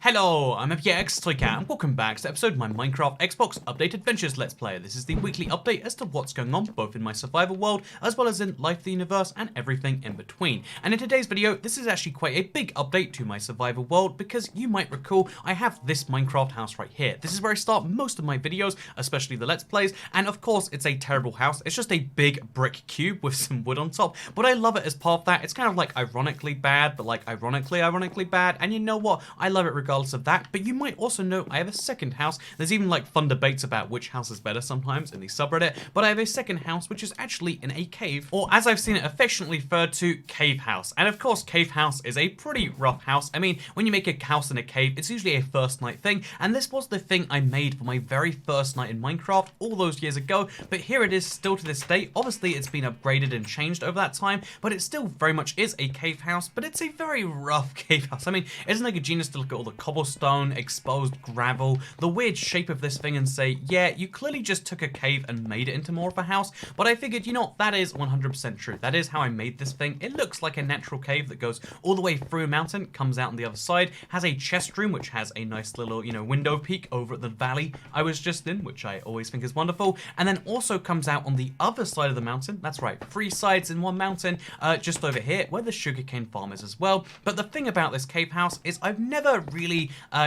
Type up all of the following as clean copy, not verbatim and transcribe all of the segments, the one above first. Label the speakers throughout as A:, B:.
A: Hello, I'm Untitled Chapter, and welcome back to the episode of my Minecraft Xbox Update Adventures Let's Play. This is the weekly update as to what's going on both in my survival world as well as in Life the Universe and everything in between. And in today's video, this is actually quite a big update to my survival world because you might recall I have this Minecraft house right here. This is where I start most of my videos, especially the Let's Plays, and of course it's a terrible house. It's just a big brick cube with some wood on top, but I love it as part of that. It's kind of like ironically bad, but like ironically bad, and you know what? I love it regardless of that. But you might also know I have a second house. There's even like fun debates about which house is better sometimes in the subreddit, but I have a second house which is actually in a cave, or as I've seen it affectionately referred to, cave house. And of course cave house is a pretty rough house. I mean, when you make a house in a cave, it's usually a first night thing, and this was the thing I made for my very first night in Minecraft all those years ago. But here it is still to this day. Obviously it's been upgraded and changed over that time, but it still very much is a cave house, but it's a very rough cave house. I mean, isn't it a genius to look at all the cobblestone, exposed gravel, the weird shape of this thing and say, yeah, you clearly just took a cave and made it into more of a house? But I figured, you know, that is 100% true. That is how I made this thing. It looks like a natural cave that goes all the way through a mountain, comes out on the other side, has a chest room which has a nice little, you know, window peek over at the valley I was just in, which I always think is wonderful, and then also comes out on the other side of the mountain. That's right, 3 sides in one mountain, just over here where the sugarcane farm is as well. But the thing about this cave house is I've never really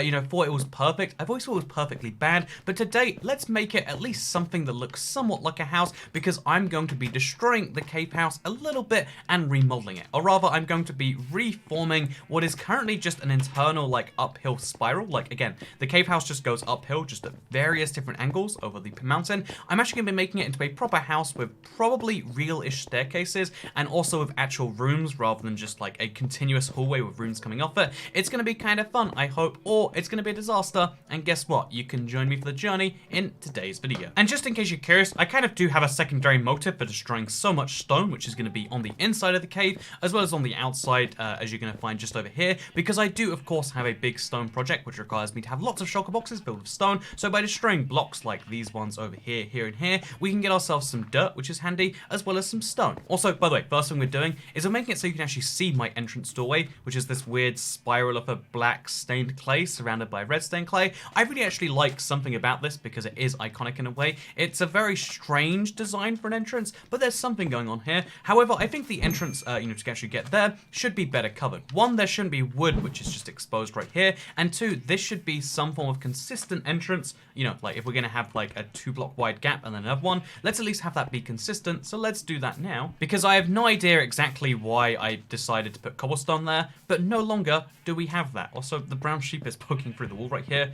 A: you know, thought it was perfect. I've always thought it was perfectly bad, but today let's make it at least something that looks somewhat like a house, because I'm going to be destroying the cave house a little bit and remodeling it, or rather I'm going to be reforming what is currently just an internal like uphill spiral. Like again, the cave house just goes uphill just at various different angles over the mountain. I'm actually going to be making it into a proper house with probably real-ish staircases and also with actual rooms rather than just like a continuous hallway with rooms coming off it. It's going to be kind of fun, I hope, or it's going to be a disaster, and guess what? You can join me for the journey in today's video. And just in case you're curious, I kind of do have a secondary motive for destroying so much stone, which is going to be on the inside of the cave, as well as on the outside, as you're going to find just over here, because I do, of course, have a big stone project, which requires me to have lots of shulker boxes filled with stone, so by destroying blocks like these ones over here, here, and here, we can get ourselves some dirt, which is handy, as well as some stone. Also, by the way, first thing we're doing is we're making it so you can actually see my entrance doorway, which is this weird spiral of a black stained clay surrounded by red stained clay. I really actually like something about this because it is iconic in a way. It's a very strange design for an entrance, but there's something going on here. However, I think the entrance, you know, to actually get there should be better covered. One, there shouldn't be wood, which is just exposed right here, and two, this should be some form of consistent entrance. You know, like if we're gonna have like a 2-block wide gap and then another one, let's at least have that be consistent. So let's do that now, because I have no idea exactly why I decided to put cobblestone there, but no longer do we have that. Also, the brown sheep is poking through the wall right here.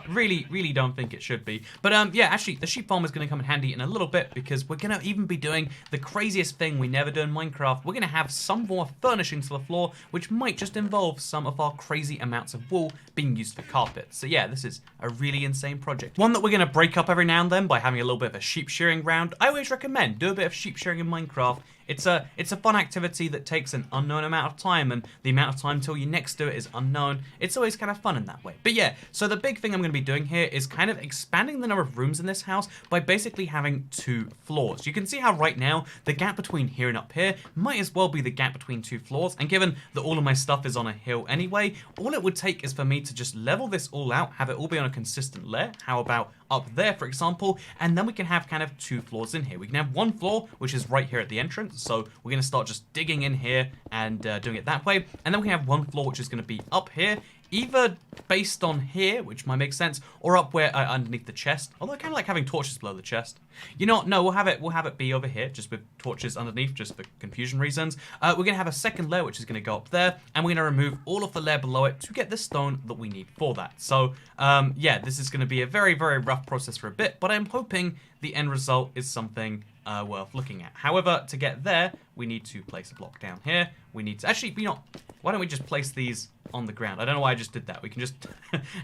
A: Really don't think it should be. But yeah, actually, the sheep farm is going to come in handy in a little bit, because we're going to even be doing the craziest thing we never do in Minecraft. We're going to have some more furnishings to the floor, which might just involve some of our crazy amounts of wool being used for carpet. So yeah, this is a really insane project. One that we're going to break up every now and then by having a little bit of a sheep shearing round. I always recommend do a bit of sheep shearing in Minecraft. It's a fun activity that takes an unknown amount of time, and the amount of time till you next do it is unknown. It's always kind of fun in that way. But yeah, so the big thing I'm going to be doing here is kind of expanding the number of rooms in this house by basically having 2 floors. You can see how right now the gap between here and up here might as well be the gap between 2 floors, and given that all of my stuff is on a hill anyway, all it would take is for me to just level this all out, have it all be on a consistent layer. How about up there, for example, and then we can have kind of 2 floors in here. We can have 1 floor, which is right here at the entrance, so we're going to start just digging in here and doing it that way, and then we can have 1 floor, which is going to be up here, either based on here, which might make sense, or up where underneath the chest. Although I kind of like having torches below the chest. You know what? No, we'll have it be over here, just with torches underneath, just for confusion reasons. We're gonna have a second layer, which is gonna go up there, and we're gonna remove all of the layer below it to get the stone that we need for that. So yeah, this is gonna be a very rough process for a bit, but I'm hoping the end result is something worth looking at. However, to get there, we need to place a block down here. We need to actually, you know, why don't we just place these on the ground? I don't know why I just did that. We can just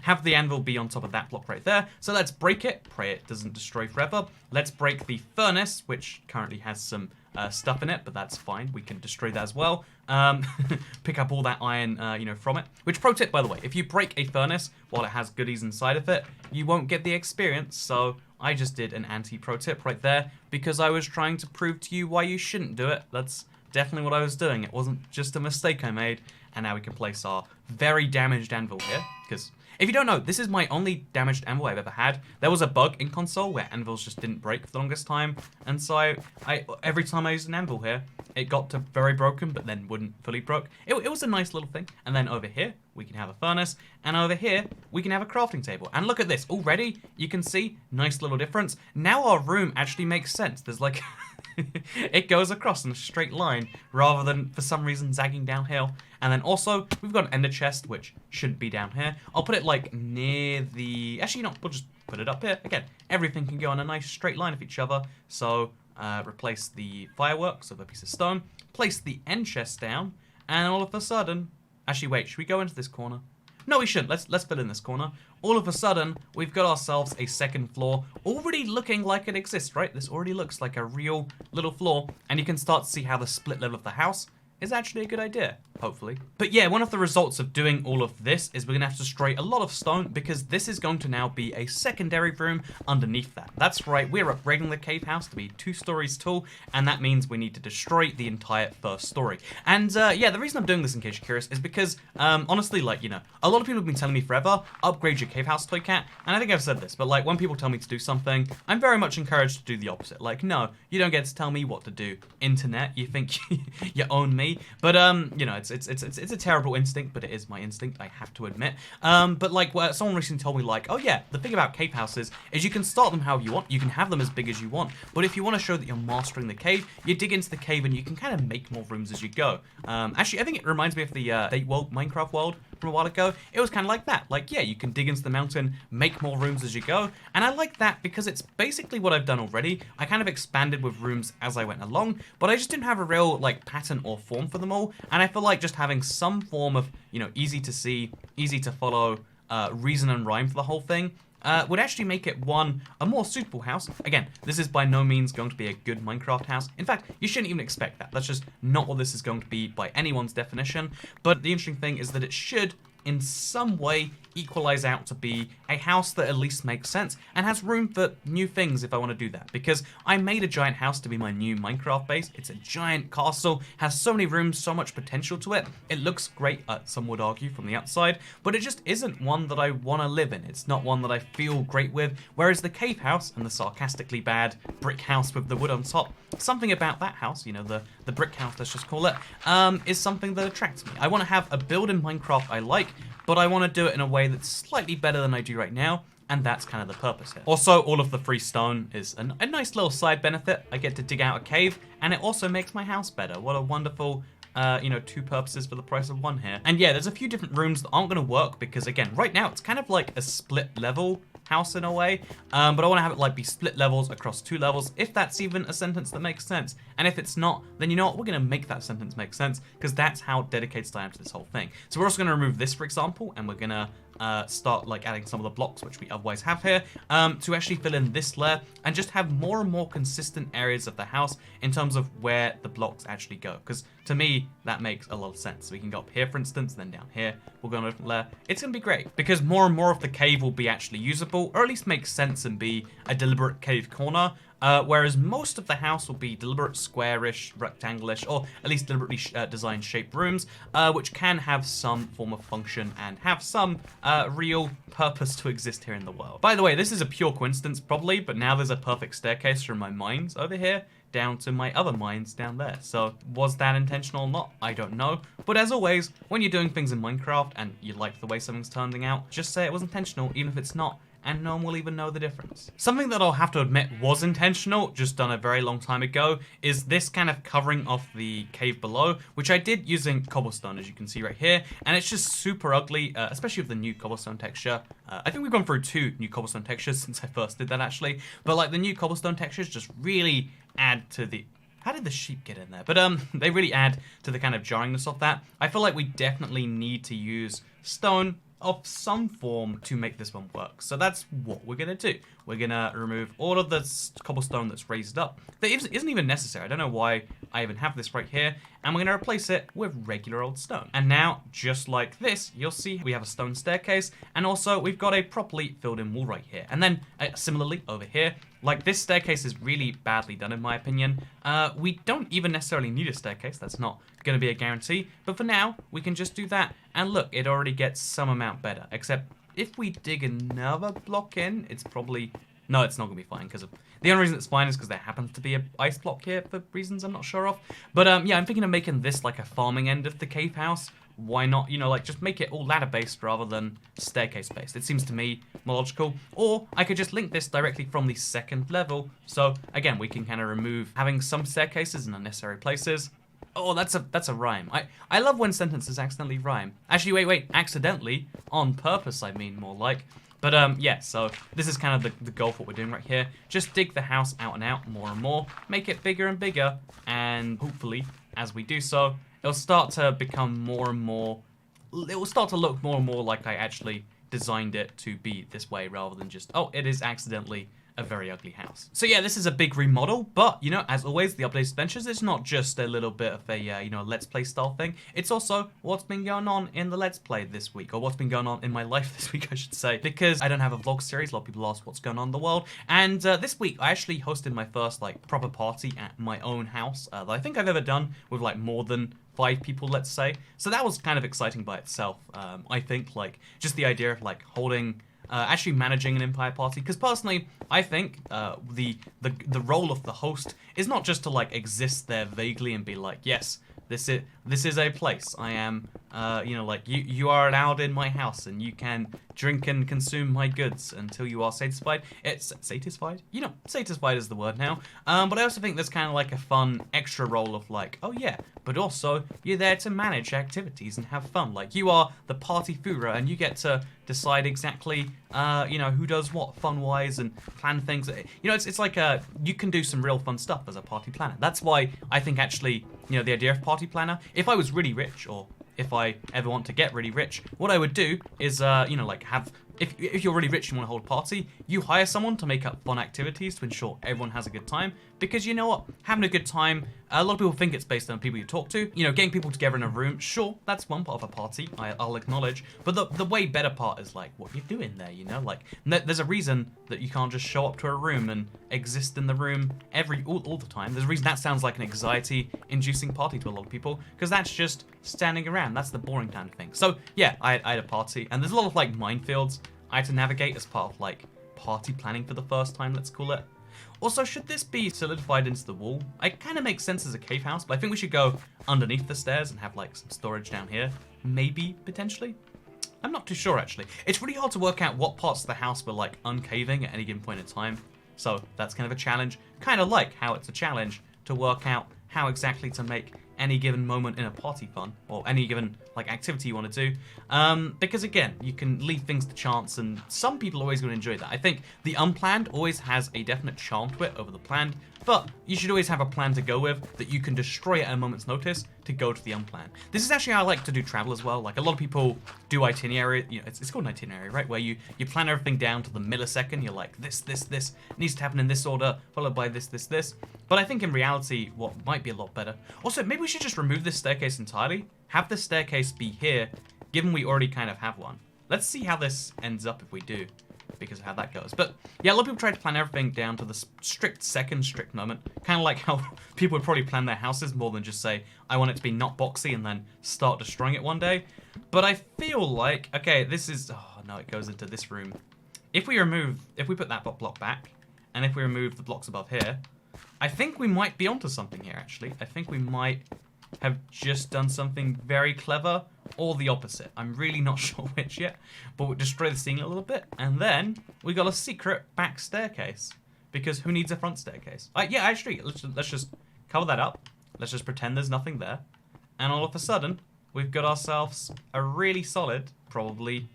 A: have the anvil be on top of that block right there. So let's break it. Pray it doesn't destroy forever. Let's break the furnace, which currently has some stuff in it, but that's fine. We can destroy that as well. Pick up all that iron, you know, from it. Which, pro tip, by the way, if you break a furnace while it has goodies inside of it, you won't get the experience. So I just did an anti-pro tip right there because I was trying to prove to you why you shouldn't do it. Let's definitely what I was doing. It wasn't just a mistake I made. And now we can place our very damaged anvil here, because if you don't know, this is my only damaged anvil I've ever had. There was a bug in console where anvils just didn't break for the longest time, and so I every time I used an anvil here, it got to very broken, but then wouldn't fully broke. It was a nice little thing. And then over here, we can have a furnace, and over here, we can have a crafting table. And look at this, already, you can see, nice little difference. Now our room actually makes sense. There's like... it goes across in a straight line rather than for some reason zagging downhill. And then also we've got an ender chest which shouldn't be down here. I'll put it like near the, actually not, we'll just put it up here. Again, everything can go on a nice straight line of each other. So replace the fireworks with a piece of stone, place the end chest down, and all of a sudden, actually wait, should we go into this corner? No, we shouldn't. Let's fill in this corner. All of a sudden, we've got ourselves a second floor already looking like it exists, right? This already looks like a real little floor, and you can start to see how the split level of the house is actually a good idea, hopefully. But yeah, one of the results of doing all of this is we're gonna have to destroy a lot of stone because this is going to now be a secondary room underneath that. That's right, we're upgrading the cave house to be 2 stories tall, and that means we need to destroy the entire first story. And yeah, the reason I'm doing this, in case you're curious, is because honestly, like, you know, a lot of people have been telling me forever, upgrade your cave house, Toy Cat, and I think I've said this, but like when people tell me to do something, I'm very much encouraged to do the opposite. Like, no, you don't get to tell me what to do. Internet, you think you own me. But you know, it's a terrible instinct, but it is my instinct, I have to admit. But like, someone recently told me, like, oh yeah, the thing about cave houses is you can start them however you want, you can have them as big as you want, but if you want to show that you're mastering the cave, you dig into the cave and you can kind of make more rooms as you go. Actually, I think it reminds me of the Date World, Minecraft world from a while ago. It was kind of like that. Like, yeah, you can dig into the mountain, make more rooms as you go, and I like that because it's basically what I've done already. I kind of expanded with rooms as I went along, but I just didn't have a real, like, pattern or form for them all, and I feel like just having some form of, you know, easy to see, easy to follow, reason and rhyme for the whole thing, would actually make it, a more suitable house. Again, this is by no means going to be a good Minecraft house. In fact, you shouldn't even expect that. That's just not what this is going to be by anyone's definition. But the interesting thing is that it should, in some way, equalize out to be a house that at least makes sense and has room for new things if I want to do that. Because I made a giant house to be my new Minecraft base. It's a giant castle, has so many rooms, so much potential to it. It looks great, some would argue, from the outside, but it just isn't one that I want to live in. It's not one that I feel great with, whereas the cave house and the sarcastically bad brick house with the wood on top, something about that house, you know, the brick house, let's just call it, is something that attracts me. I want to have a build in Minecraft I like, but I want to do it in a way that's slightly better than I do right now, and that's kind of the purpose here. Also, all of the free stone is a nice little side benefit. I get to dig out a cave, and it also makes my house better. What a wonderful, you know, 2 purposes for the price of 1 here. And yeah, there's a few different rooms that aren't going to work because, again, right now it's kind of like a split level house in a way, but I want to have it like be split levels across 2 levels, if that's even a sentence that makes sense. And if it's not, then you know what, we're going to make that sentence make sense, because that's how dedicated I am to this whole thing. So we're also going to remove this, for example, and we're going to start like adding some of the blocks which we otherwise have here to actually fill in this layer and just have more and more consistent areas of the house in terms of where the blocks actually go, because to me that makes a lot of sense. So we can go up here, for instance, and then down here we'll go on a different layer. It's gonna be great because more and more of the cave will be actually usable, or at least make sense and be a deliberate cave corner, whereas most of the house will be deliberate squarish, rectangle-ish, or at least deliberately designed shaped rooms, which can have some form of function and have some real purpose to exist here in the world. By the way, this is a pure coincidence probably, but now there's a perfect staircase from my mines over here down to my other mines down there. So was that intentional or not? I don't know. But as always, when you're doing things in Minecraft and you like the way something's turning out, just say it was intentional, even if it's not, and no one will even know the difference. Something that I'll have to admit was intentional, just done a very long time ago, is this kind of covering off the cave below, which I did using cobblestone, as you can see right here, and it's just super ugly, especially with the new cobblestone texture. I think we've gone through 2 new cobblestone textures since I first did that, actually, but like the new cobblestone textures just really add to the... How did the sheep get in there? But they really add to the kind of jarringness of that. I feel like we definitely need to use stone of some form to make this one work. So that's what we're going to do. We're going to remove all of the cobblestone that's raised up. That isn't even necessary. I don't know why I even have this right here. and we're going to replace it with regular old stone. And now, just like this, you'll see we have a stone staircase, and also we've got a properly filled in wall right here. And then, similarly, over here, like this staircase is really badly done in my opinion. We don't even necessarily need a staircase, that's not going to be a guarantee, but for now, we can just do that, and look, it already gets some amount better, except if we dig another block in, it's probably... No, it's not going to be fine, because the only reason it's fine is because there happens to be an ice block here for reasons I'm not sure of. But yeah, I'm thinking of making this like a farming end of the cave house. Why not, you know, like just make it all ladder-based rather than staircase-based. It seems to me more logical. Or I could just link this directly from the second level. So again, we can kind of remove having some staircases in unnecessary places. Oh, that's a rhyme. I love when sentences accidentally rhyme. Actually, wait, accidentally, on purpose I mean more like. But yeah, so this is kind of the goal for what we're doing right here. Just dig the house out and out more and more, make it bigger and bigger, and hopefully, as we do so, it'll start to become more and more, it will start to look more and more like I actually designed it to be this way rather than just, oh, it is accidentally a very ugly house. So yeah, this is a big remodel, but you know, as always, the Updated Adventures is not just a little bit of a, you know, Let's Play style thing. It's also what's been going on in the Let's Play this week, or what's been going on in my life this week, I should say, because I don't have a vlog series. A lot of people ask what's going on in the world, and this week I actually hosted my first like proper party at my own house that I think I've ever done with like more than 5 people, let's say. So that was kind of exciting by itself. I think like just the idea of like holding actually managing an Empire party, because personally I think the role of the host is not just to like exist there vaguely and be like, yes, this is a place. I am you know, like you are allowed in my house and you can drink and consume my goods until you are satisfied. It's satisfied? You know, satisfied is the word now. But I also think there's kind of like a fun extra role of like, oh yeah, but also you're there to manage activities and have fun. Like you are the party Führer and you get to decide exactly, you know, who does what fun-wise and plan things. You know, it's like you can do some real fun stuff as a party planner. That's why I think actually, you know, the idea of party planner, if I was really rich, or if I ever want to get really rich, what I would do is, you know, like have, if you're really rich and you want to hold a party, you hire someone to make up fun activities to ensure everyone has a good time. Because you know what, having a good time, a lot of people think it's based on people you talk to. You know, getting people together in a room, sure, that's one part of a party, I'll acknowledge. But the way better part is like what you're doing there, you know? Like, there's a reason that you can't just show up to a room and exist in the room all the time. There's a reason that sounds like an anxiety-inducing party to a lot of people, because that's just standing around. That's the boring kind of thing. So yeah, I had a party, and there's a lot of like minefields I had to navigate as part of like party planning for the first time, let's call it. Also, should this be solidified into the wall? It kind of makes sense as a cave house, but I think we should go underneath the stairs and have like some storage down here. Maybe, potentially? I'm not too sure, actually. It's really hard to work out what parts of the house we're like uncaving at any given point in time. So that's kind of a challenge. Kind of like how it's a challenge to work out how exactly to make any given moment in a party fun, or any given like activity you want to do, because again, you can leave things to chance, and some people are always going to enjoy that. I think the unplanned always has a definite charm to it over the planned, but you should always have a plan to go with that you can destroy at a moment's notice to go to the unplanned. This is actually how I like to do travel as well. Like a lot of people do itinerary, you know, it's called an itinerary, right? Where you plan everything down to the millisecond. You're like, this needs to happen in this order, followed by this. But I think in reality, what might be a lot better. Also, maybe we should just remove this staircase entirely. Have the staircase be here, given we already kind of have one. Let's see how this ends up if we do, because of how that goes. But yeah, a lot of people try to plan everything down to the strict moment. Kind of like how people would probably plan their houses more than just say, I want it to be not boxy and then start destroying it one day. But I feel like, okay, this is, oh no, it goes into this room. If we put that block back, and if we remove the blocks above here, I think we might be onto something here, actually. I think we might have just done something very clever, or the opposite. I'm really not sure which yet, but we'll destroy the ceiling a little bit, and then we got a secret back staircase, because who needs a front staircase? Yeah, actually, let's just cover that up. Let's just pretend there's nothing there, and all of a sudden, we've got ourselves a really solid, probably,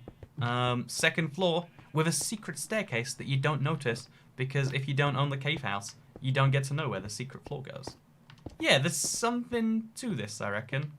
A: second floor with a secret staircase that you don't notice, because if you don't own the cave house, you don't get to know where the secret floor goes. Yeah, there's something to this, I reckon.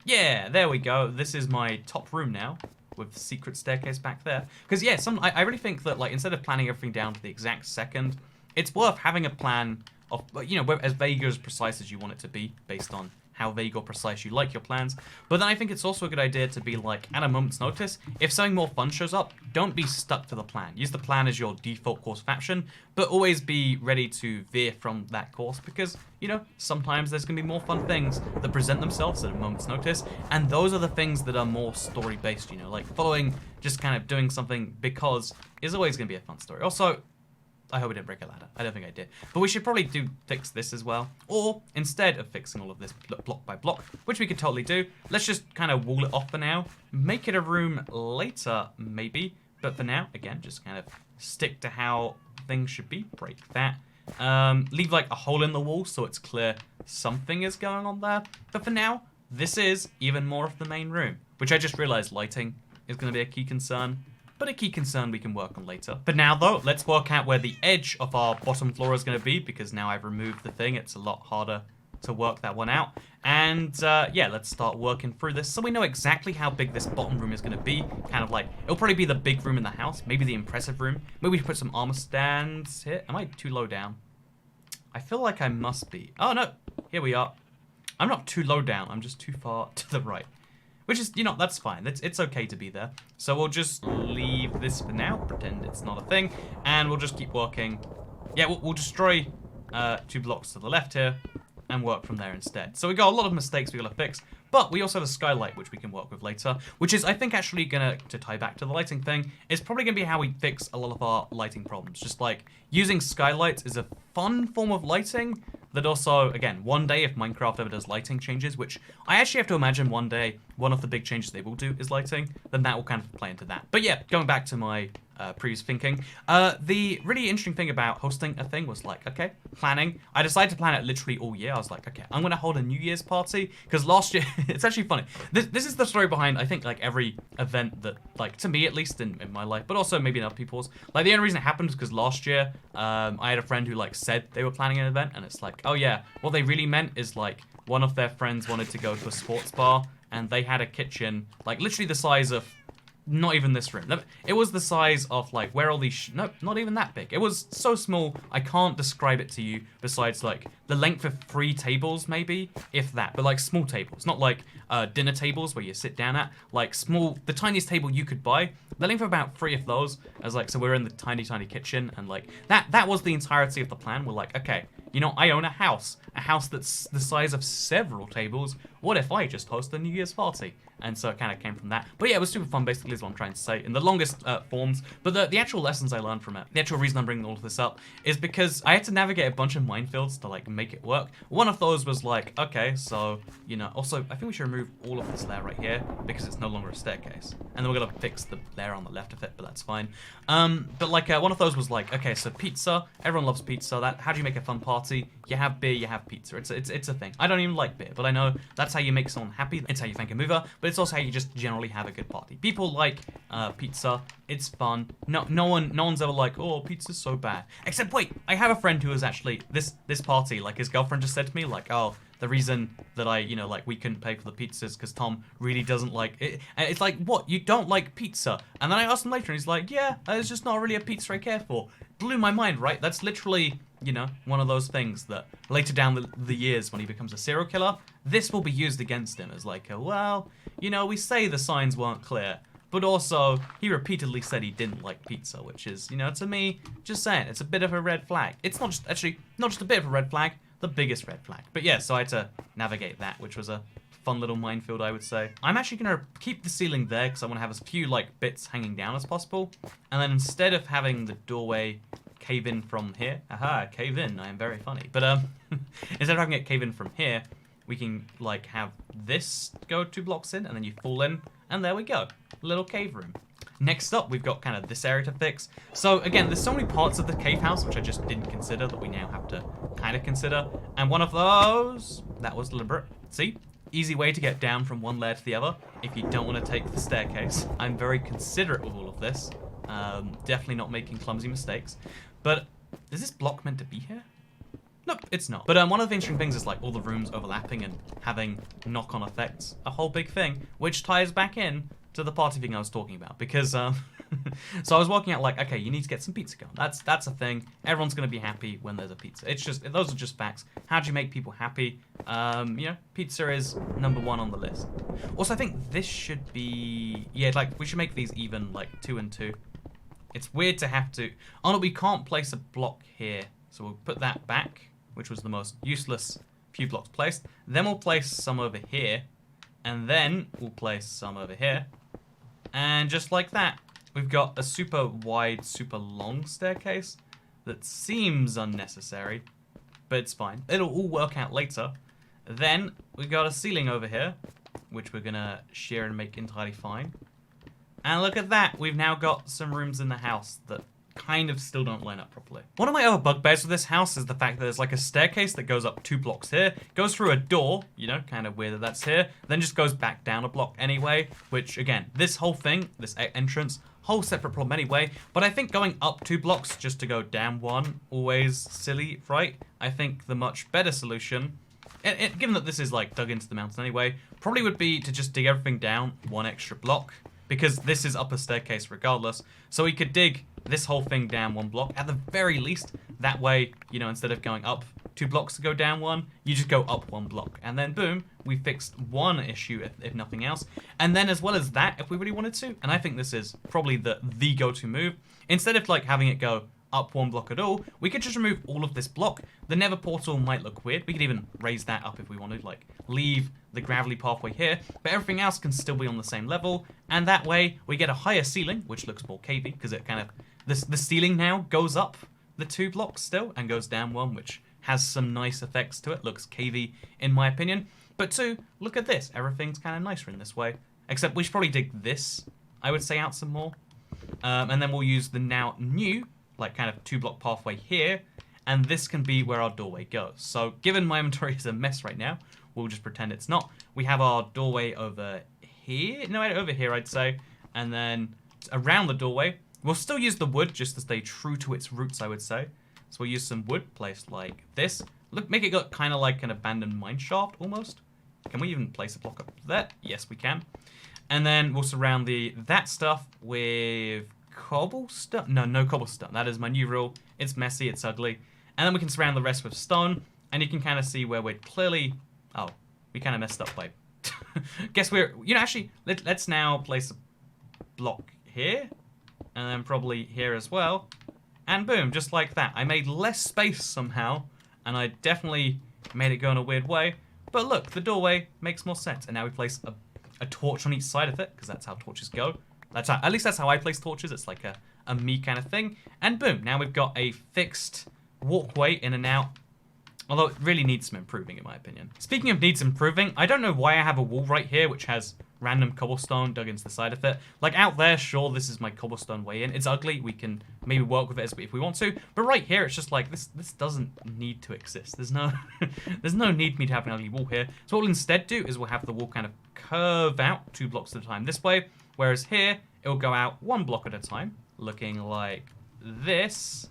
A: Yeah, there we go. This is my top room now, with the secret staircase back there. Because, yeah, I really think that, like, instead of planning everything down to the exact second, it's worth having a plan of, you know, as vague or as precise as you want it to be, based on how vague or precise you like your plans. But then I think it's also a good idea to be like, at a moment's notice, if something more fun shows up, don't be stuck to the plan. Use the plan as your default course of action, but always be ready to veer from that course because, you know, sometimes there's going to be more fun things that present themselves at a moment's notice, and those are the things that are more story-based, you know, like following, just kind of doing something because is always going to be a fun story. Also, I hope I didn't break a ladder. I don't think I did. But we should probably fix this as well. Or, instead of fixing all of this block by block, which we could totally do, let's just kind of wall it off for now. Make it a room later, maybe. But for now, again, just kind of stick to how things should be. Break that. Leave like a hole in the wall so it's clear something is going on there. But for now, this is even more of the main room, which I just realized lighting is going to be a key concern. But a key concern we can work on later. But now, though, let's work out where the edge of our bottom floor is going to be, because now I've removed the thing. It's a lot harder to work that one out. And, yeah, let's start working through this so we know exactly how big this bottom room is going to be. Kind of like, it'll probably be the big room in the house, maybe the impressive room. Maybe we put some armor stands here. Am I too low down? I feel like I must be. Oh, no. Here we are. I'm not too low down. I'm just too far to the right. Which is, you know, that's fine. It's okay to be there. So we'll just leave this for now, pretend it's not a thing, and we'll just keep working. Yeah, we'll destroy 2 blocks to the left here and work from there instead. So we got a lot of mistakes we gotta fix, but we also have a skylight which we can work with later, which is, I think, actually to tie back to the lighting thing, is probably gonna be how we fix a lot of our lighting problems. Just like using skylights is a fun form of lighting that also, again, one day if Minecraft ever does lighting changes, which I actually have to imagine one day one of the big changes they will do is lighting, then that will kind of play into that. But yeah, going back to my previous thinking, the really interesting thing about hosting a thing was like, okay, planning. I decided to plan it literally all year. I was like, okay, I'm going to hold a New Year's party, because last year, it's actually funny. This is the story behind, I think, like every event that, like, to me at least in my life, but also maybe in other people's. Like, the only reason it happened is because last year, I had a friend who, like, said they were planning an event, and it's like, oh yeah, what they really meant is, like, one of their friends wanted to go to a sports bar, and they had a kitchen, like, literally the size of not even this room. It was the size of, like, where all these... Nope, not even that big. It was so small, I can't describe it to you besides, like, the length of 3 tables, maybe, if that. But, like, small tables. Not, like, dinner tables where you sit down at. Like, small... The tiniest table you could buy. The length of about 3 of those. As, like, so we're in the tiny, tiny kitchen. And, like, that was the entirety of the plan. We're like, okay, you know, I own a house. A house that's the size of several tables. What if I just host a New Year's party? And so it kind of came from that. But yeah, it was super fun, basically, is what I'm trying to say, in the longest forms. But the actual lessons I learned from it, the actual reason I'm bringing all of this up, is because I had to navigate a bunch of minefields to, like, make it work. One of those was like, okay, so, you know, also, I think we should remove all of this layer right here, because it's no longer a staircase. And then we're going to fix the layer on the left of it, but that's fine. But, like, one of those was like, okay, so pizza, everyone loves pizza. How do you make a fun party? You have beer, you have pizza. It's a thing. I don't even like beer, but I know that's how you make someone happy. It's how you thank a mover, but it's also how you just generally have a good party. People like pizza. It's fun. No one's ever like, oh, pizza's so bad. Except, wait, I have a friend who was actually this party. Like, his girlfriend just said to me, like, oh, the reason that we couldn't pay for the pizzas because Tom really doesn't like it. And it's like, what? You don't like pizza? And then I asked him later, and he's like, yeah, it's just not really a pizza I care for. Blew my mind, right? That's literally, you know, one of those things that later down the years when he becomes a serial killer, this will be used against him as like, well, you know, we say the signs weren't clear, but also he repeatedly said he didn't like pizza, which is, you know, to me, just saying, it's a bit of a red flag. It's not just a bit of a red flag, the biggest red flag. But yeah, so I had to navigate that, which was a fun little minefield, I would say. I'm actually going to keep the ceiling there because I want to have as few, like, bits hanging down as possible. And then instead of having the doorway cave in from here, cave in, I am very funny. But instead of having it cave in from here, we can, like, have this go 2 blocks in, and then you fall in, and there we go. Little cave room. Next up, we've got kind of this area to fix. So again, there's so many parts of the cave house which I just didn't consider that we now have to kind of consider. And one of those, that was deliberate. See? Easy way to get down from one layer to the other if you don't want to take the staircase. I'm very considerate with all of this. Definitely not making clumsy mistakes. But is this block meant to be here? Nope, it's not. But one of the interesting things is like all the rooms overlapping and having knock-on effects. A whole big thing, which ties back in to the party thing I was talking about. Because So I was working out like, okay, you need to get some pizza going. That's a thing. Everyone's going to be happy when there's a pizza. It's just, those are just facts. How do you make people happy? You know, pizza is #1 on the list. Also, I think this should be, yeah, like we should make these even, like 2 and 2. It's weird to have to, oh no, we can't place a block here. So we'll put that back, which was the most useless few blocks placed. Then we'll place some over here. And then we'll place some over here. And just like that, we've got a super wide, super long staircase that seems unnecessary, but it's fine. It'll all work out later. Then we've got a ceiling over here, which we're gonna shear and make entirely fine. And look at that, we've now got some rooms in the house that kind of still don't line up properly. One of my other bugbears with this house is the fact that there's like a staircase that goes up 2 blocks here, goes through a door, you know, kind of weird that that's here, then just goes back down a block anyway, which again, this whole thing, this entrance, whole separate problem anyway, but I think going up 2 blocks just to go down 1, always silly, right? I think the much better solution, given that this is like dug into the mountain anyway, probably would be to just dig everything down 1 extra block, because this is up a staircase regardless, so we could dig this whole thing down 1 block at the very least. That way, you know, instead of going up 2 blocks to go down 1, you just go up 1 block, and then boom, we fixed 1 issue if nothing else. And then as well as that, if we really wanted to, and I think this is probably the go-to move, instead of like having it go up 1 block at all, we could just remove all of this block. The nether portal might look weird. We could even raise that up if we wanted, like leave the gravelly pathway here, but everything else can still be on the same level, and that way we get a higher ceiling, which looks more cavey, because it kind of, the ceiling now goes up the 2 blocks still, and goes down 1, which has some nice effects to it, looks cavey in my opinion. But 2, look at this, everything's kind of nicer in this way, except we should probably dig this, I would say, out some more, and then we'll use the now new, like kind of 2 block pathway here, and this can be where our doorway goes. So given my inventory is a mess right now, we'll just pretend it's not. We have our doorway over here, no, over here I'd say, and then around the doorway, we'll still use the wood just to stay true to its roots, I would say. So we'll use some wood placed like this. Look, make it look kind of like an abandoned mine shaft almost. Can we even place a block up there? Yes, we can. And then we'll surround that stuff with cobblestone. No cobblestone. That is my new rule. It's messy, it's ugly. And then we can surround the rest with stone, and you can kind of see where we're clearly, oh, we kind of messed up by, guess we're, you know, actually, let's now place a block here, and then probably here as well, and boom, just like that. I made less space somehow, and I definitely made it go in a weird way, but look, the doorway makes more sense, and now we place a torch on each side of it, because that's how torches go. That's how, at least that's how I place torches. It's like a me kind of thing. And boom, now we've got a fixed walkway in and out. Although it really needs some improving in my opinion. Speaking of needs improving, I don't know why I have a wall right here which has random cobblestone dug into the side of it. Like out there, sure, this is my cobblestone way in. It's ugly. We can maybe work with it if we want to. But right here, it's just like, this doesn't need to exist. There's no there's no need for me to have an ugly wall here. So what we'll instead do is we'll have the wall kind of curve out 2 blocks at a time this way. Whereas here, it will go out 1 block at a time, looking like this.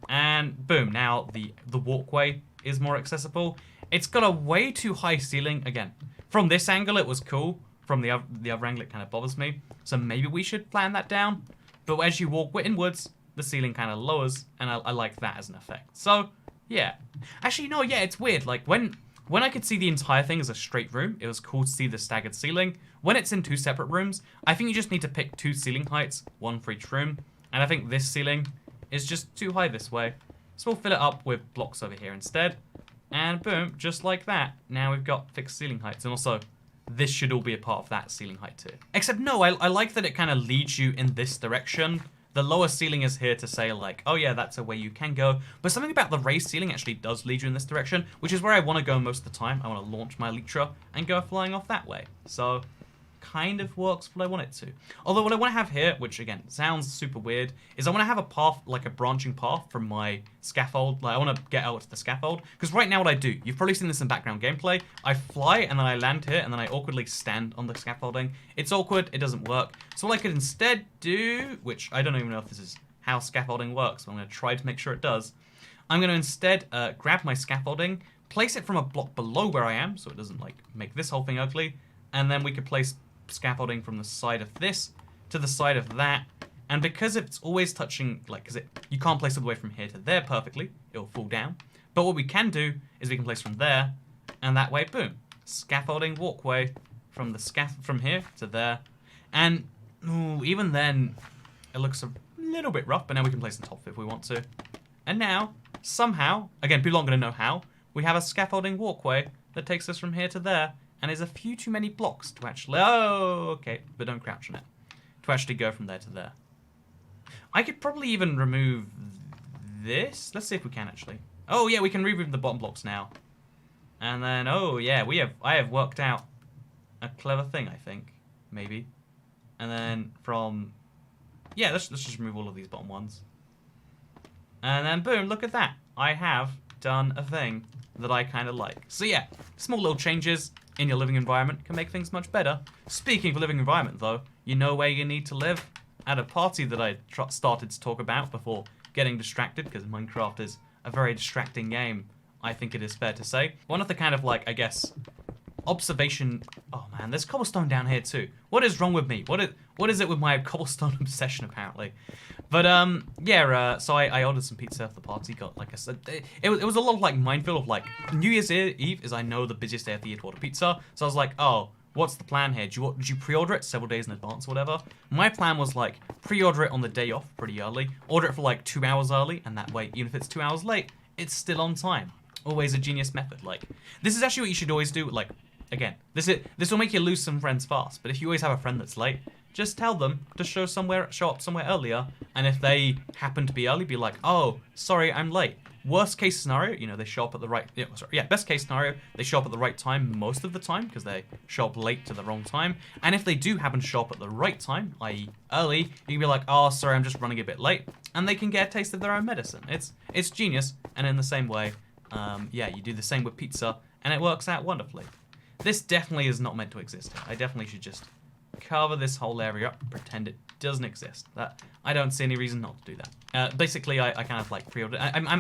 A: And boom, now the walkway is more accessible. It's got a way too high ceiling. Again, from this angle, it was cool. From the other angle, it kind of bothers me. So maybe we should plan that down. But as you walk inwards, the ceiling kind of lowers, and I like that as an effect. So, yeah. Actually, no, yeah, it's weird. Like, when I could see the entire thing as a straight room, it was cool to see the staggered ceiling. When it's in 2 separate rooms, I think you just need to pick 2 ceiling heights, 1 for each room. And I think this ceiling is just too high this way. So we'll fill it up with blocks over here instead. And boom, just like that. Now we've got fixed ceiling heights. And also, this should all be a part of that ceiling height too. Except no, I like that it kind of leads you in this direction. The lower ceiling is here to say like, oh yeah, that's a way you can go. But something about the raised ceiling actually does lead you in this direction, which is where I want to go most of the time. I want to launch my Elytra and go flying off that way. So kind of works what I want it to. Although what I want to have here, which again sounds super weird, is I want to have a path, like a branching path from my scaffold. Like I want to get out to the scaffold, because right now what I do, you've probably seen this in background gameplay, I fly and then I land here and then I awkwardly stand on the scaffolding. It's awkward, it doesn't work. So what I could instead do, which I don't even know if this is how scaffolding works, but I'm going to try to make sure it does. I'm going to instead grab my scaffolding, place it from a block below where I am, so it doesn't like make this whole thing ugly, and then we could place scaffolding from the side of this to the side of that, And because it's always touching, like, because you can't place it all the way from here to there perfectly, it'll fall down. But what we can do is we can place from there, and that way, boom, scaffolding walkway from from here to there. And ooh, even then, it looks a little bit rough, but now we can place the top if we want to. And now, somehow, again, people aren't going to know how, we have a scaffolding walkway that takes us from here to there, and is a few too many blocks to actually, oh, okay, but don't crouch on it, to actually go from there to there. I could probably even remove this. Let's see if we can actually. Oh yeah, we can remove the bottom blocks now. And then, oh yeah, I have worked out a clever thing, I think, maybe. And then from, yeah, let's just remove all of these bottom ones. And then boom, look at that. I have done a thing that I kind of like. So yeah, small little changes in your living environment can make things much better. Speaking of living environment though, you know where you need to live? At a party that I started to talk about before getting distracted, because Minecraft is a very distracting game, I think it is fair to say. One of the kind of like, I guess, observation... Oh man, there's cobblestone down here too. What is wrong with me? What is it with my cobblestone obsession apparently? But yeah, so I ordered some pizza at the party. Got, like I said, it was a lot of like minefield of like, New Year's Eve is, I know, the busiest day of the year to order pizza. So I was like, oh, what's the plan here? Did you pre-order it several days in advance or whatever? My plan was like, pre-order it on the day off pretty early, order it for like 2 hours early, and that way, even if it's 2 hours late, it's still on time. Always a genius method. Like, this is actually what you should always do. Like, again, this will make you lose some friends fast, but if you always have a friend that's late, just tell them to show up somewhere earlier, and if they happen to be early, be like, oh, sorry, I'm late. Worst case scenario, you know, they show up at the right... best case scenario, they show up at the right time most of the time, because they show up late to the wrong time. And if they do happen to show up at the right time, i.e. early, you can be like, oh, sorry, I'm just running a bit late. And they can get a taste of their own medicine. It's genius. And in the same way, yeah, you do the same with pizza, and it works out wonderfully. This definitely is not meant to exist. I definitely should just cover this whole area up, pretend it doesn't exist. I don't see any reason not to do that. Basically, I kind of like pre-ordered.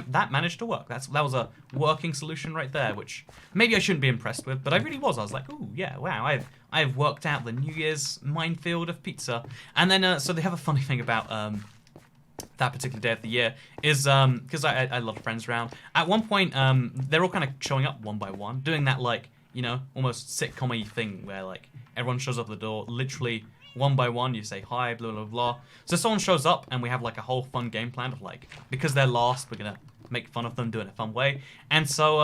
A: That managed to work. That was a working solution right there, which maybe I shouldn't be impressed with, but I really was. I was like, ooh, yeah, wow, I've worked out the New Year's minefield of pizza. And then, so they have a funny thing about that particular day of the year is because I had a lot of friends around. At one point, they're all kind of showing up one by one, doing that like, you know, almost sitcom-y thing where like everyone shows up at the door, literally one by one, you say hi, blah, blah, blah. So someone shows up and we have like a whole fun game plan of like, because they're last, we're gonna make fun of them, do it in a fun way. And so,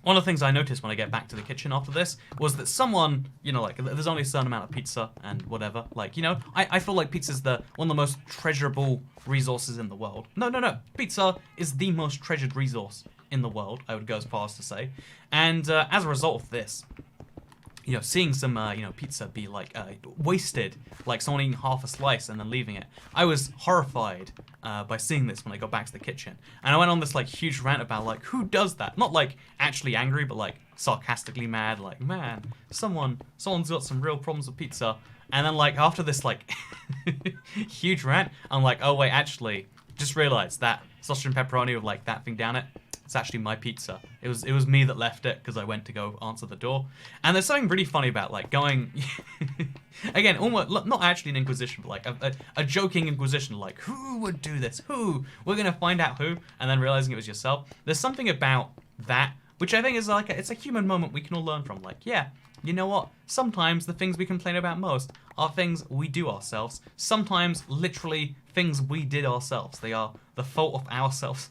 A: one of the things I noticed when I get back to the kitchen after this was that someone, you know, like, there's only a certain amount of pizza and whatever. Like, you know, I feel like pizza's one of the most treasurable resources in the world. No. Pizza is the most treasured resource in the world, I would go as far as to say. And as a result of this, you know, seeing some, you know, pizza be, like, wasted, like someone eating half a slice and then leaving it, I was horrified by seeing this when I got back to the kitchen. And I went on this, like, huge rant about, like, who does that? Not, like, actually angry, but, like, sarcastically mad, like, man, someone's got some real problems with pizza. And then, like, after this, like, huge rant, I'm like, oh, wait, actually, just realized that sausage and pepperoni with, like, that thing down it, it's actually my pizza. It was me that left it because I went to go answer the door. And there's something really funny about like going again, almost not actually an inquisition, but like a joking inquisition, like who would do this? Who? We're gonna find out who, and then realizing it was yourself. There's something about that which I think is like it's a human moment we can all learn from. Like, yeah, you know what? Sometimes the things we complain about most are things we do ourselves. Sometimes, literally, things we did ourselves. They are the fault of ourselves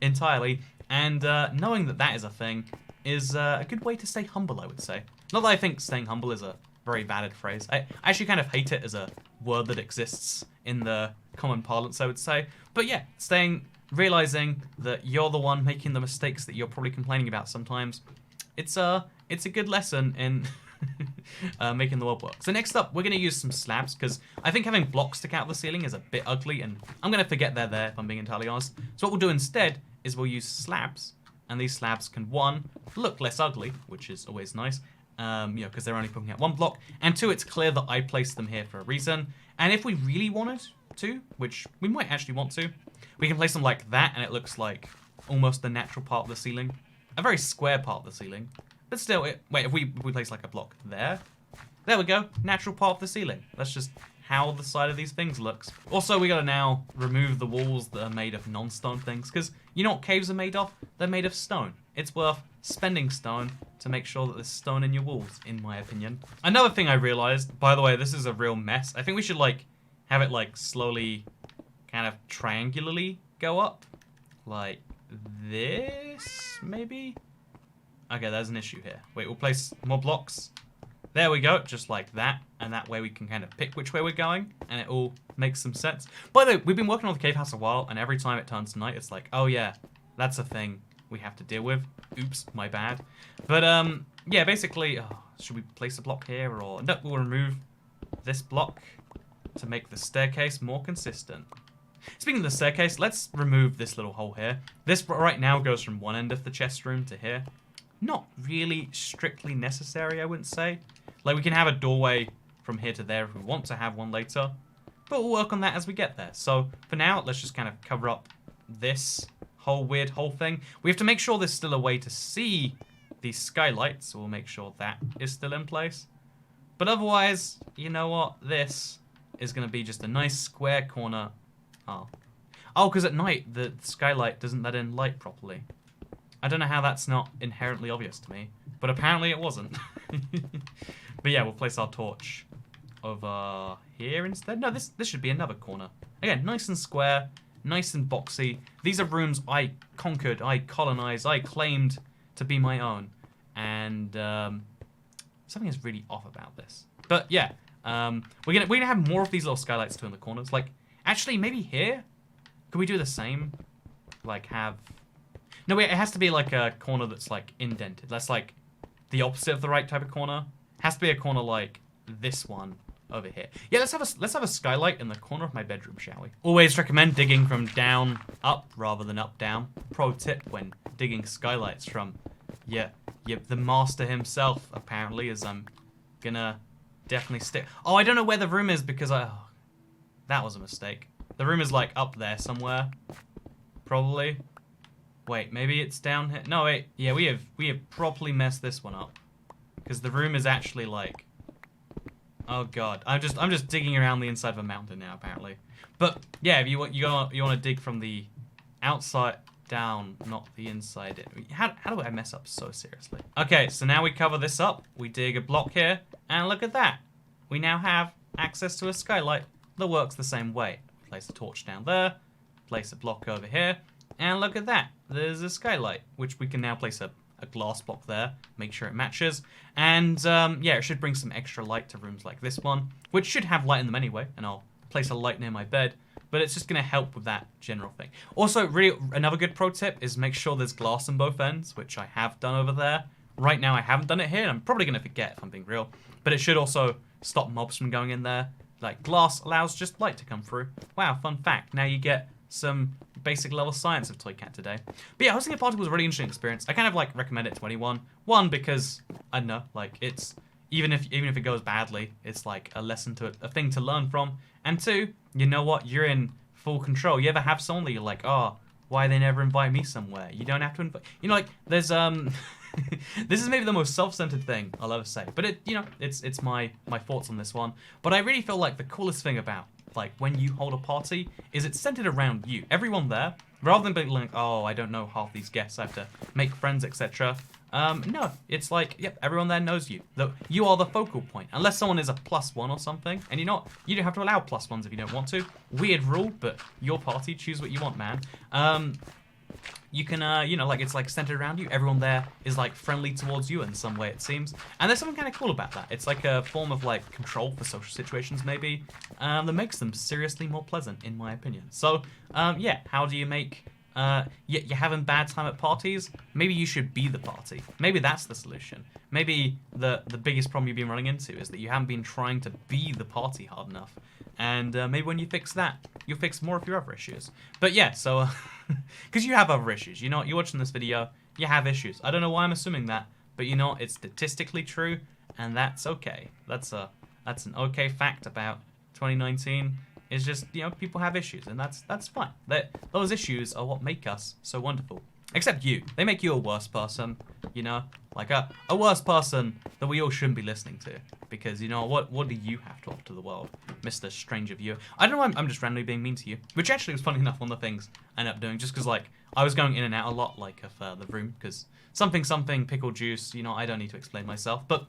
A: entirely. And knowing that that is a thing is a good way to stay humble, I would say. Not that I think staying humble is a very valid phrase. I actually kind of hate it as a word that exists in the common parlance, I would say. But yeah, realizing that you're the one making the mistakes that you're probably complaining about sometimes. It's a good lesson in making the world work. So next up, we're going to use some slabs, because I think having blocks stick out of the ceiling is a bit ugly, and I'm going to forget they're there, if I'm being entirely honest. So what we'll do instead is we'll use slabs, and these slabs can, one, look less ugly, which is always nice, you know, because they're only poking out one block, and two, it's clear that I placed them here for a reason. And if we really wanted to, which we might actually want to, we can place them like that, and it looks like almost the natural part of the ceiling. A very square part of the ceiling. But still, wait, if we place like a block there we go, natural part of the ceiling. That's just how the side of these things looks. Also, we gotta now remove the walls that are made of non-stone things, because you know what caves are made of? They're made of stone. It's worth spending stone to make sure that there's stone in your walls, in my opinion. Another thing I realized, by the way, this is a real mess. I think we should like have it like slowly kind of triangularly go up. Like this, maybe? Okay, there's an issue here. Wait, we'll place more blocks. There we go, just like that. And that way we can kind of pick which way we're going, and it all makes some sense. By the way, we've been working on the cave house a while, and every time it turns night, it's like, oh yeah, that's a thing we have to deal with. Oops, my bad. But yeah, basically, should we place a block here, or no, we'll remove this block to make the staircase more consistent. Speaking of the staircase, let's remove this little hole here. This right now goes from one end of the chest room to here. Not really strictly necessary, I wouldn't say. Like, we can have a doorway from here to there if we want to have one later. But we'll work on that as we get there. So, for now, let's just kind of cover up this whole weird hole thing. We have to make sure there's still a way to see these skylights. So we'll make sure that is still in place. But otherwise, you know what? This is going to be just a nice square corner. Oh, because at night, the skylight doesn't let in light properly. I don't know how that's not inherently obvious to me, but apparently it wasn't. But yeah, we'll place our torch over here instead. No, this should be another corner. Again, nice and square, nice and boxy. These are rooms I conquered, I colonized, I claimed to be my own. And something is really off about this. But yeah, we're gonna have more of these little skylights too in the corners. Like, actually, maybe here? Could we do the same? Like, have... No, wait, it has to be like a corner that's like indented. That's like the opposite of the right type of corner. It has to be a corner like this one over here. Yeah, let's have a skylight in the corner of my bedroom, shall we? Always recommend digging from down up rather than up down. Pro tip when digging skylights from the master himself, apparently, as I'm gonna definitely stick. Oh, I don't know where the room is because that was a mistake. The room is like up there somewhere, probably. Wait, maybe it's down here. No, wait. Yeah, we have properly messed this one up, because the room is actually like. Oh god, I'm just digging around the inside of a mountain now, apparently. But yeah, if you want to dig from the outside down, not the inside in. How do I mess up so seriously? Okay, so now we cover this up. We dig a block here, and look at that. We now have access to a skylight that works the same way. Place a torch down there, place a block over here, and look at that. There's a skylight, which we can now place a glass block there, make sure it matches. And yeah, it should bring some extra light to rooms like this one, which should have light in them anyway, and I'll place a light near my bed, but it's just going to help with that general thing. Also, really, another good pro tip is make sure there's glass on both ends, which I have done over there. Right now, I haven't done it here, and I'm probably going to forget if I'm being real, but it should also stop mobs from going in there. Like, glass allows just light to come through. Wow, fun fact. Now you get some basic level science of Toy Cat today. But yeah, hosting a party was a really interesting experience. I kind of like recommend it to anyone. One, because I don't know, like it's even if it goes badly, it's like a lesson to a thing to learn from. And two, you know what? You're in full control. You ever have someone that you're like, oh, why they never invite me somewhere? You don't have to invite. You know, like there's this is maybe the most self-centered thing I'll ever say, but it's my thoughts on this one. But I really feel like the coolest thing about like when you hold a party is it's centered around you, everyone there, rather than being like, oh, I don't know half these guests, I have to make friends, etc. No, it's like, yep, everyone there knows you. You are the focal point, unless someone is a +1 or something, and you don't have to allow +1s if you don't want to. Weird rule, but your party, choose what you want, man. You can, like it's like centered around you. Everyone there is like friendly towards you in some way, it seems. And there's something kind of cool about that. It's like a form of like control for social situations, maybe, that makes them seriously more pleasant, in my opinion. So, yeah, how do you make, you're having bad time at parties? Maybe you should be the party. Maybe that's the solution. Maybe the biggest problem you've been running into is that you haven't been trying to be the party hard enough. And maybe when you fix that, you'll fix more of your other issues. But yeah, so, because you have other issues. You know, you're watching this video, you have issues. I don't know why I'm assuming that, but you know, it's statistically true, and that's okay. That's an okay fact about 2019. It's just, you know, people have issues, and that's fine. Those issues are what make us so wonderful. Except you. They make you a worse person, you know? Like a worse person that we all shouldn't be listening to. Because, you know, what do you have to offer to the world, Mr. Stranger Viewer? I don't know, I'm just randomly being mean to you. Which actually was funny enough one of the things I ended up doing. Just because, like, I was going in and out a lot, like, of the room. Because something, pickle juice, you know, I don't need to explain myself. But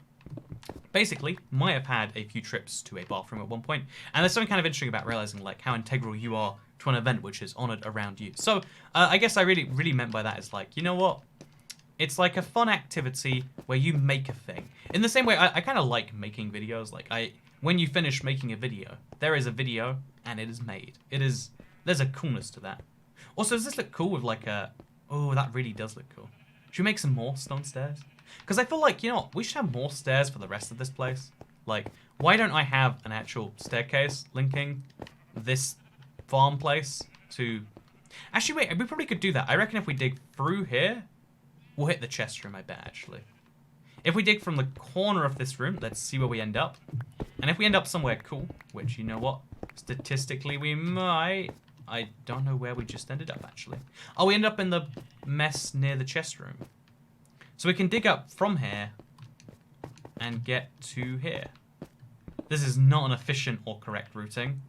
A: basically, might have had a few trips to a bathroom at one point. And there's something kind of interesting about realizing, like, how integral you are to an event which is honored around you. So, I guess I really meant by that is, like, you know what? It's like a fun activity where you make a thing. In the same way, I kind of like making videos. Like, when you finish making a video, there is a video and it is made. There's a coolness to that. Also, does this look cool with like a, oh, that really does look cool. Should we make some more stone stairs? Because I feel like, you know what, we should have more stairs for the rest of this place. Like, why don't I have an actual staircase linking this farm place to... Actually, wait, we probably could do that. I reckon if we dig through here, we'll hit the chest room, I bet, actually. If we dig from the corner of this room, let's see where we end up. And if we end up somewhere cool, which, you know what, statistically we might... I don't know where we just ended up, actually. Oh, we end up in the mess near the chest room. So we can dig up from here and get to here. This is not an efficient or correct routing.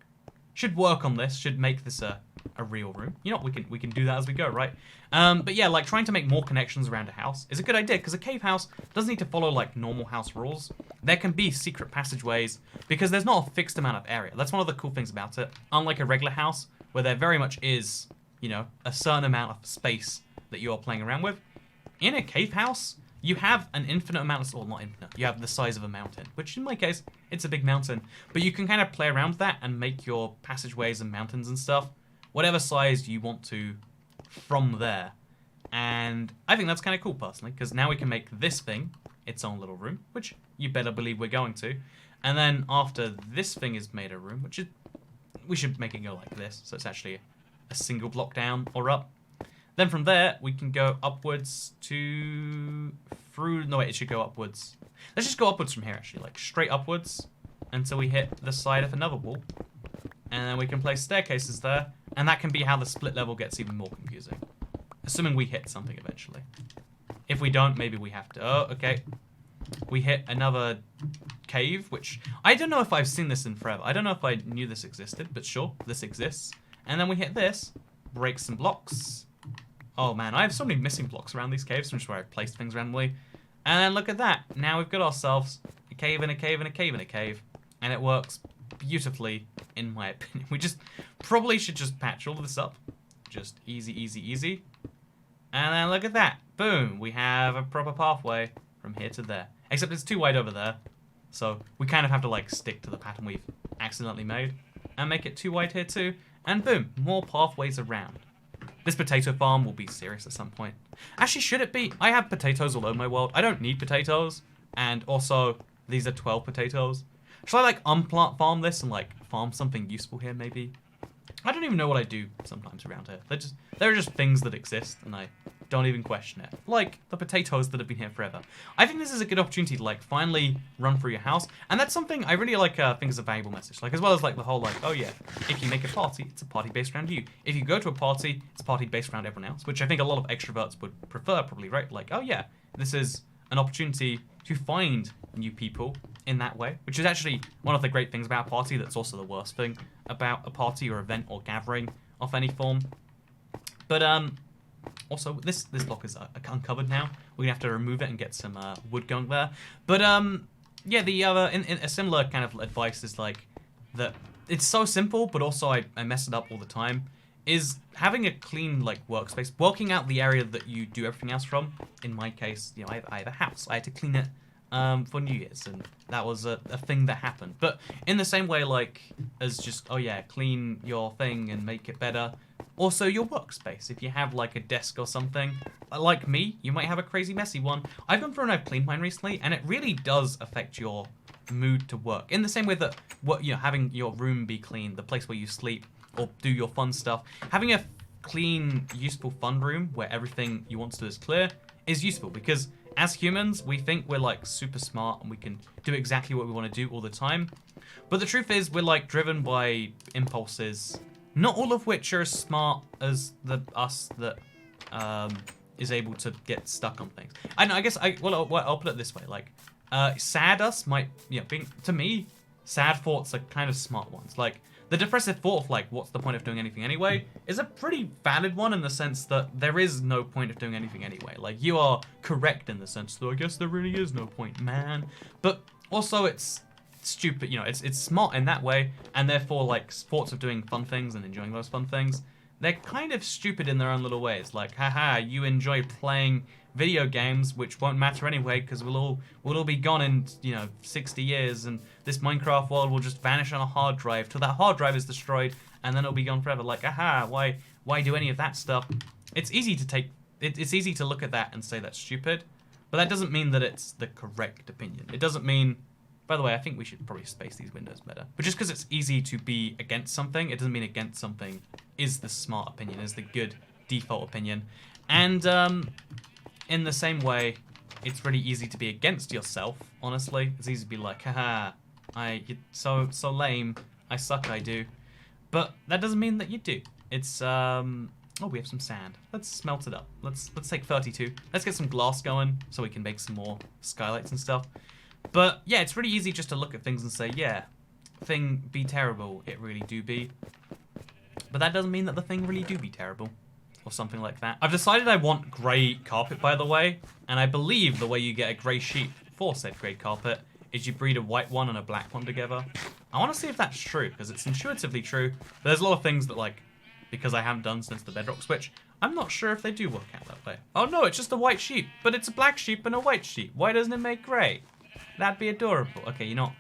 A: Should work on this, should make this a real room. You know what, we can do that as we go, right? But yeah, like trying to make more connections around a house is a good idea because a cave house doesn't need to follow like normal house rules. There can be secret passageways because there's not a fixed amount of area. That's one of the cool things about it. Unlike a regular house where there very much is, you know, a certain amount of space that you are playing around with. In a cave house, you have an infinite amount of, or not infinite, you have the size of a mountain, which in my case, it's a big mountain. But you can kind of play around with that and make your passageways and mountains and stuff whatever size you want to from there. And I think that's kind of cool, personally, because now we can make this thing its own little room, which you better believe we're going to. And then after this thing is made a room, which is, we should make it go like this, so it's actually a single block down or up. Then from there, we can go upwards to... through... No, wait, it should go upwards. Let's just go upwards from here, actually, like straight upwards until we hit the side of another wall. And then we can place staircases there, and that can be how the split level gets even more confusing. Assuming we hit something eventually. If we don't, maybe we have to... Oh, okay. We hit another cave, which... I don't know if I've seen this in forever. I don't know if I knew this existed, but sure, this exists. And then we hit this, break some blocks. Oh man, I have so many missing blocks around these caves, from just where I placed things randomly. And then look at that. Now we've got ourselves a cave and a cave and a cave and a cave. And it works beautifully, in my opinion. We just probably should just patch all of this up. Just easy, easy, easy. And then look at that. Boom. We have a proper pathway from here to there. Except it's too wide over there. So we kind of have to like stick to the pattern we've accidentally made. And make it too wide here too. And boom. More pathways around. This potato farm will be serious at some point. Actually, should it be? I have potatoes all over my world. I don't need potatoes. And also, these are 12 potatoes. Should I like unplant farm this and like farm something useful here maybe? I don't even know what I do sometimes around here. There are just things that exist and I don't even question it. Like the potatoes that have been here forever. I think this is a good opportunity to like finally run through your house. And that's something I really like think is a valuable message. Like as well as like the whole like, oh yeah, if you make a party, it's a party based around you. If you go to a party, it's a party based around everyone else. Which I think a lot of extroverts would prefer probably, right? Like, oh yeah, this is an opportunity to find new people in that way, which is actually one of the great things about a party. That's also the worst thing about a party or event or gathering of any form. But also this block is uncovered now. We're gonna have to remove it and get some wood going there. But yeah, the other in a similar kind of advice is like that it's so simple, but also I mess it up all the time. Is having a clean like workspace, working out the area that you do everything else from. In my case, you know, I have a house. I had to clean it for New Year's, and that was a thing that happened. But in the same way, like as just oh yeah, clean your thing and make it better. Also your workspace. If you have like a desk or something, like me, you might have a crazy messy one. I've gone through and I've cleaned mine recently, and it really does affect your mood to work. In the same way that having your room be clean, the place where you sleep or do your fun stuff, having a clean, useful, fun room where everything you want to do is clear is useful because as humans, we think we're like super smart and we can do exactly what we want to do all the time. But the truth is we're like driven by impulses, not all of which are as smart as us that is able to get stuck on things. I know. I guess I'll put it this way. Like, sad us might, to me, sad thoughts are kind of smart ones. Like, the depressive thought of like, what's the point of doing anything anyway, is a pretty valid one in the sense that there is no point of doing anything anyway. Like, you are correct in the sense that I guess there really is no point, man. But also it's stupid, it's smart in that way, and therefore like thoughts of doing fun things and enjoying those fun things, they're kind of stupid in their own little ways. Like, haha, you enjoy playing video games, which won't matter anyway, because we'll all be gone in 60 years, and this Minecraft world will just vanish on a hard drive till that hard drive is destroyed, and then it'll be gone forever. Like, aha, why do any of that stuff? It's easy to it's easy to look at that and say that's stupid, but that doesn't mean that it's the correct opinion. It doesn't mean. By the way, I think we should probably space these windows better. But just because it's easy to be against something, it doesn't mean against something is the smart opinion, is the good default opinion. And in the same way, it's really easy to be against yourself, honestly. It's easy to be like, haha, you're so lame, I suck, I do. But that doesn't mean that you do. It's, oh, we have some sand. Let's smelt it up. Let's take 32. Let's get some glass going so we can make some more skylights and stuff. But yeah, it's really easy just to look at things and say, yeah, thing be terrible, it really do be. But that doesn't mean that the thing really do be terrible. Or something like that. I've decided I want grey carpet, by the way, and I believe the way you get a grey sheep for said grey carpet is you breed a white one and a black one together. I want to see if that's true, because it's intuitively true. But there's a lot of things that, like, because I haven't done since the bedrock switch, I'm not sure if they do work out that way. Oh no, it's just a white sheep, but it's a black sheep and a white sheep. Why doesn't it make grey? That'd be adorable. Okay, you're not.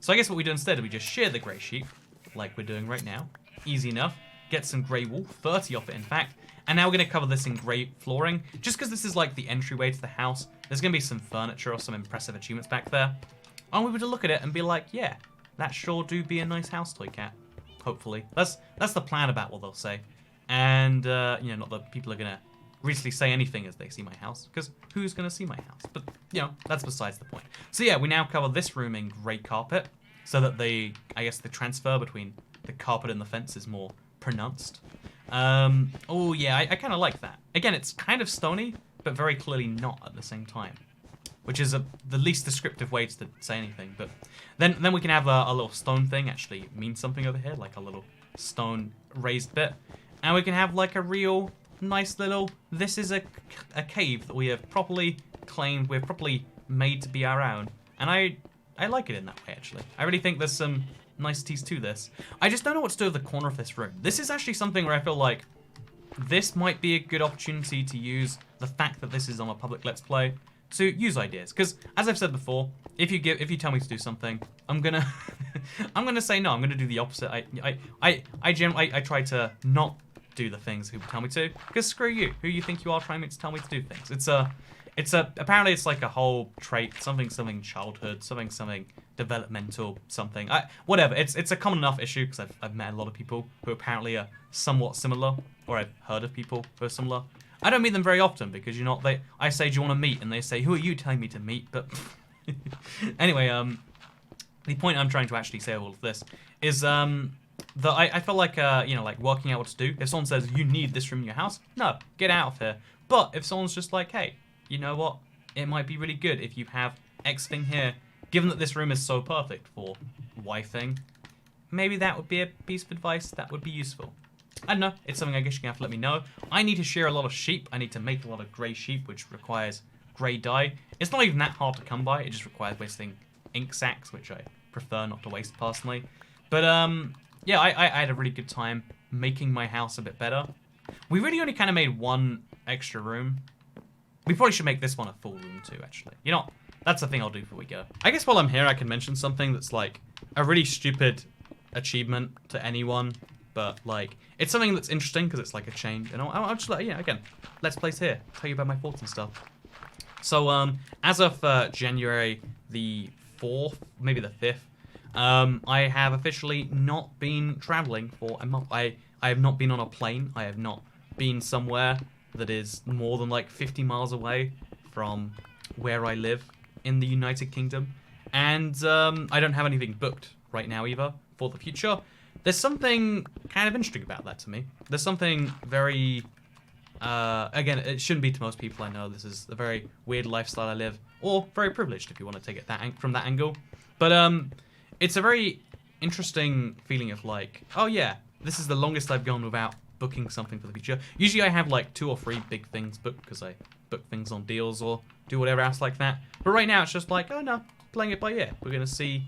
A: So I guess what we do instead is we just shear the grey sheep, like we're doing right now. Easy enough. Get some grey wool, 30 off it in fact. And now we're going to cover this in grey flooring. Just because this is like the entryway to the house, there's going to be some furniture or some impressive achievements back there. And we would look at it and be like, yeah, that sure do be a nice house toy cat. Hopefully. That's the plan about what they'll say. And, not that people are going to recently say anything as they see my house, because who's going to see my house? But, that's besides the point. So yeah, we now cover this room in grey carpet, so that the transfer between the carpet and the fence is more pronounced. Oh yeah, I kind of like that. Again, it's kind of stony, but very clearly not at the same time, which is the least descriptive way to say anything. But then we can have a little stone thing actually mean something over here, like a little stone raised bit, and we can have like a real nice little, this is a cave that we have properly claimed, we're properly made to be our own, and I like it in that way actually. I really think there's some niceties to this. I just don't know what to do with the corner of this room. This is actually something where I feel like this might be a good opportunity to use the fact that this is on a public Let's Play to use ideas. Because as I've said before, if you tell me to do something, I'm gonna I'm gonna say no. I'm gonna do the opposite. I try to not do the things people tell me to, because screw you. Who you think you are trying to tell me to do things? Apparently it's like a whole trait, something childhood, something developmental, something. Whatever. It's a common enough issue because I've met a lot of people who apparently are somewhat similar, or I've heard of people who are similar. I don't meet them very often because I say, do you want to meet? And they say, who are you telling me to meet? But anyway, the point I'm trying to actually say all of this is that I feel like like working out what to do. If someone says you need this room in your house, no, get out of here. But if someone's just like, hey, you know what? It might be really good if you have X thing here. Given that this room is so perfect for Y thing, maybe that would be a piece of advice that would be useful. I don't know. It's something I guess you're going to have to let me know. I need to shear a lot of sheep. I need to make a lot of grey sheep, which requires grey dye. It's not even that hard to come by. It just requires wasting ink sacks, which I prefer not to waste personally. But, yeah, I had a really good time making my house a bit better. We really only kind of made one extra room. We probably should make this one a full room too, actually. You know, that's the thing I'll do before we go. I guess while I'm here, I can mention something that's like a really stupid achievement to anyone, but like it's something that's interesting because it's like a change. And I'll just let again, Let's Place here, tell you about my thoughts and stuff. So as of January the 4th, maybe the 5th, I have officially not been traveling for a month. I have not been on a plane. I have not been somewhere that is more than like 50 miles away from where I live in the United Kingdom. And I don't have anything booked right now either for the future. There's something kind of interesting about that to me. There's something very Again, it shouldn't be to most people. I know this is a very weird lifestyle I live, or very privileged if you want to take it from that angle. But it's a very interesting feeling of like, oh yeah, this is the longest I've gone without booking something for the future. Usually I have like 2 or 3 big things booked because I book things on deals or do whatever else like that. But right now it's just like, oh no, playing it by ear. We're gonna see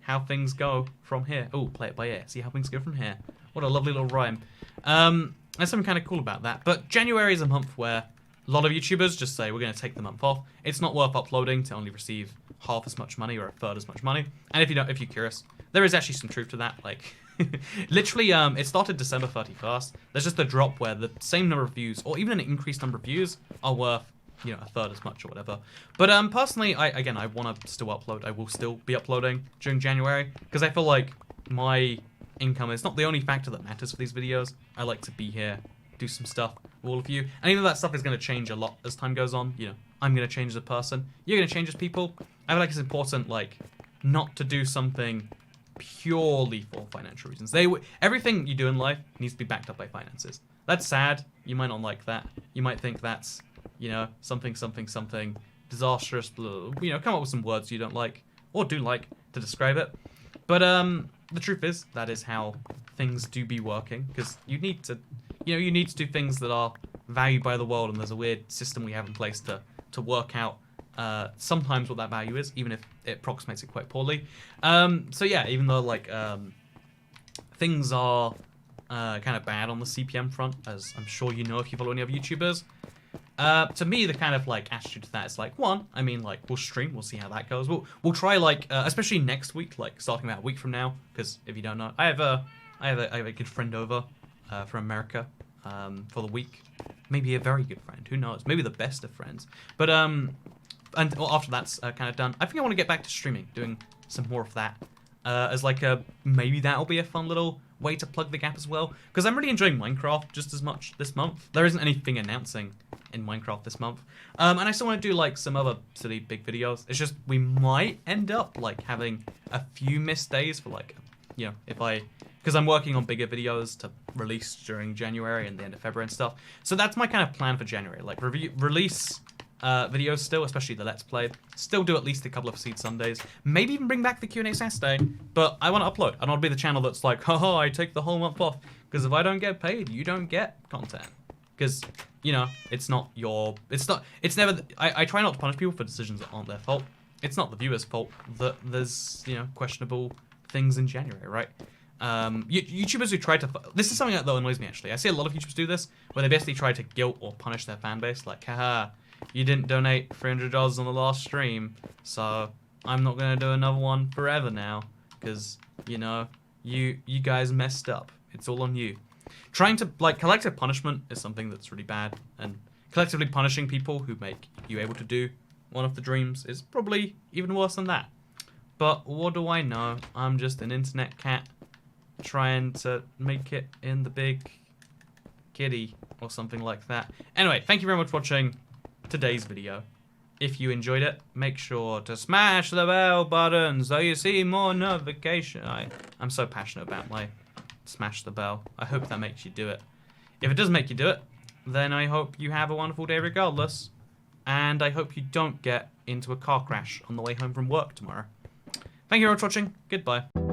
A: how things go from here. Oh, play it by ear. See how things go from here. What a lovely little rhyme. There's something kind of cool about that. But January is a month where a lot of YouTubers just say we're going to take the month off. It's not worth uploading to only receive half as much money or a third as much money. And if you're curious, there is actually some truth to that. Like, literally, it started December 31st. There's just a drop where the same number of views or even an increased number of views are worth, you know, a third as much or whatever. But personally, I want to still upload. I will still be uploading during January because I feel like my income is not the only factor that matters for these videos. I like to be here, do some stuff with all of you, and even though that stuff is going to change a lot as time goes on. You know, I'm going to change as a person, you're going to change as people. I feel like it's important, like, not to do something purely for financial reasons. Everything you do in life needs to be backed up by finances. That's sad. You might not like that. You might think that's, you know, something disastrous. You know, come up with some words you don't like or do like to describe it. But the truth is, that is how things do be working, because you need to do things that are valued by the world, and there's a weird system we have in place to work out sometimes what that value is, even if it approximates it quite poorly. So yeah, even though like things are kind of bad on the CPM front, as I'm sure you know if you follow any other YouTubers, to me, the kind of like attitude to that is like, one, I mean, like, we'll stream, we'll see how that goes. We'll try, like, especially next week, like starting about a week from now, because if you don't know, I have a good friend over from America for the week. Maybe a very good friend, who knows? Maybe the best of friends. But and well, after that's kind of done, I think I want to get back to streaming, doing some more of that. As like maybe that'll be a fun little way to plug the gap as well, because I'm really enjoying Minecraft just as much this month. There isn't anything announcing in Minecraft this month, and I still want to do like some other silly big videos. It's just we might end up like having a few missed days for like, you know, because I'm working on bigger videos to release during January and the end of February and stuff. So that's my kind of plan for January, like release videos still, especially the Let's Play. Still do at least a couple of Seed Sundays. Maybe even bring back the Q&A Saturday. But I want to upload. I don't want to be the channel that's like, haha, I take the whole month off. Because if I don't get paid, you don't get content. Because, you know, it's never, I try not to punish people for decisions that aren't their fault. It's not the viewer's fault that there's, you know, questionable things in January, right? YouTubers who try to, this is something that annoys me actually. I see a lot of YouTubers do this, where they basically try to guilt or punish their fan base, like, haha, you didn't donate $300 on the last stream, so I'm not gonna do another one forever now, because, you know, you guys messed up. It's all on you. Trying to, like, collective punishment is something that's really bad, and collectively punishing people who make you able to do one of the dreams is probably even worse than that. But what do I know? I'm just an internet cat trying to make it in the big kitty or something like that. Anyway, thank you very much for watching today's video. If you enjoyed it, make sure to smash the bell button so you see more notification. I'm so passionate about my smash the bell. I hope that makes you do it. If it does make you do it, then I hope you have a wonderful day regardless. And I hope you don't get into a car crash on the way home from work tomorrow. Thank you very much for watching. Goodbye.